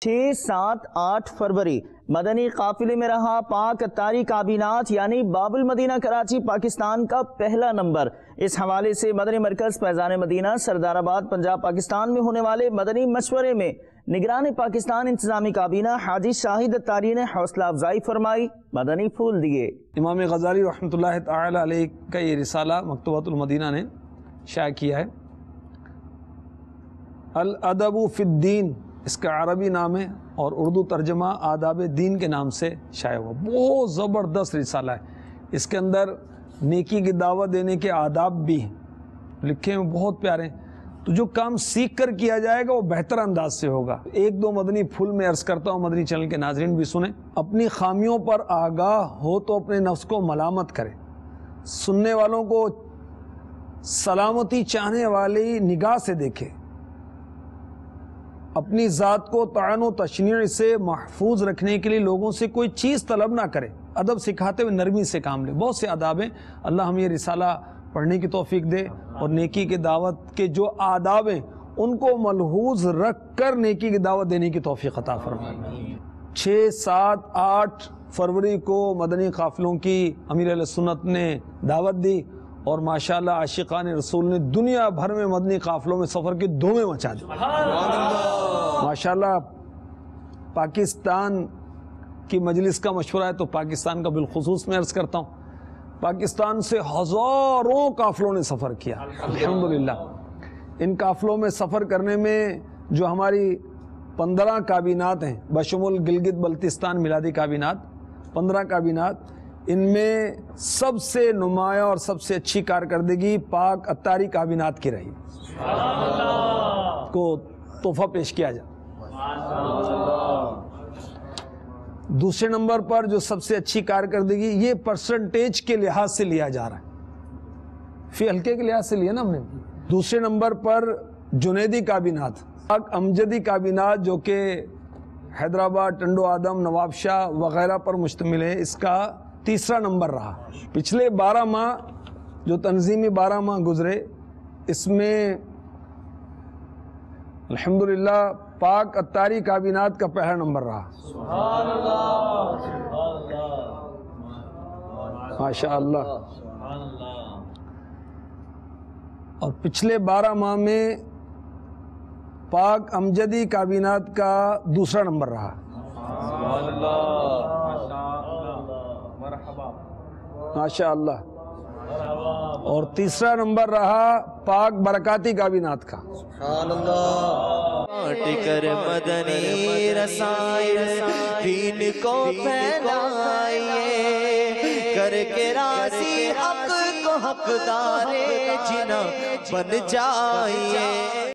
6, 7, 8 फरवरी मदनी काफिले में रहा पाक अत्तारी काबीनात यानी बाबुल मदीना कराची पाकिस्तान का पहला नंबर। इस हवाले से मदनी मरकज फैजान मदीना सरदाराबाद पंजाब पाकिस्तान में होने वाले मदनी मशवरे में निगरान पाकिस्तान इंतजामी काबीना हाजी शाहिद अत्तारी ने हौसला अफजाई फरमाई, मदनी फूल दिए। इमाम गजाली रहमतुल्लाह तआला अलैह का ये रिसाला मकतूबातुल मदीना ने शाया किया है। अल अदबु फिद्दीन इसका अरबी नाम है और उर्दू तर्जमा आदाब दीन के नाम से शाया हुआ। बहुत ज़बरदस्त रिसाला है। इसके अंदर नेकी की दावत देने के आदाब भी हैं, लिखे हैं, बहुत प्यारे हैं। तो जो काम सीख कर किया जाएगा वो बेहतर अंदाज से होगा। एक दो मदनी फूल में अर्ज़ करता हूँ, मदनी चैनल के नाज़रीन भी सुने। अपनी खामियों पर आगाह हो तो अपने नफ्स को मलामत करे, सुनने वालों को सलामती चाहने वाली निगाह से देखे, अपनी ज़ात को तान व तशनीअ से महफूज रखने के लिए लोगों से कोई चीज़ तलब ना करे, अदब सिखाते हुए नरमी से काम ले। बहुत से आदाब हैं। अल्लाह हम ये रिसाला पढ़ने की तौफीक दे और नेकी की दावत के जो आदाब हैं उनको मलहूज रख कर नेकी की दावत देने की तौफीक अता फरमाए। 6, 7, 8 फरवरी को मदनी काफिलों की अमीर अहले सुन्नत ने दावत दी और माशाअल्लाह आशिकान रसूल ने दुनिया भर में मदनी काफिलों में सफ़र की धूमें मचा दी। माशाअल्लाह पाकिस्तान की मजलिस का मशवरा है तो पाकिस्तान का बिलखुसूस मैं अर्ज़ करता हूँ। पाकिस्तान से हज़ारों काफिलों ने सफ़र किया अल्हम्दुलिल्लाह। इन काफिलों में सफ़र करने में जो हमारी 15 काबीनात हैं बशमुल गिलगित बल्तिस्तान मिलादी काबीनात, 15 काबीनात, इनमें सबसे नुमाया और सबसे अच्छी कारकर्दगी पाक अत्तारी काबीनात की रही। को तोहफा पेश किया जाए। दूसरे नंबर पर जो सबसे अच्छी कारकर्दगी ये परसेंटेज के लिहाज से लिया जा रहा है, फी हल्के के लिहाज से लिया ना हमने। दूसरे नंबर पर जुनैदी काबीनात, पाक अमजदी काबीनात जो कि हैदराबाद, टंडो आदम, नवाब शाह वगैरह पर मुश्तमिल है, इसका तीसरा नंबर रहा। पिछले 12 माह जो तंजीमी 12 माह गुजरे इसमें अल्हम्दुलिल्लाह पाक अत्तारी काबीनात का पहला नंबर रहा। माशाअल्लाह। और पिछले 12 माह में पाक अमजदी काबीनात का दूसरा नंबर रहा। माशाअल्लाह। और तीसरा नंबर रहा पाक बरकाती काबीनात का। कर मदनी रसायन दीन को फैलाइए, करके राज़ी हक को हकदारे जिना बन जाइए।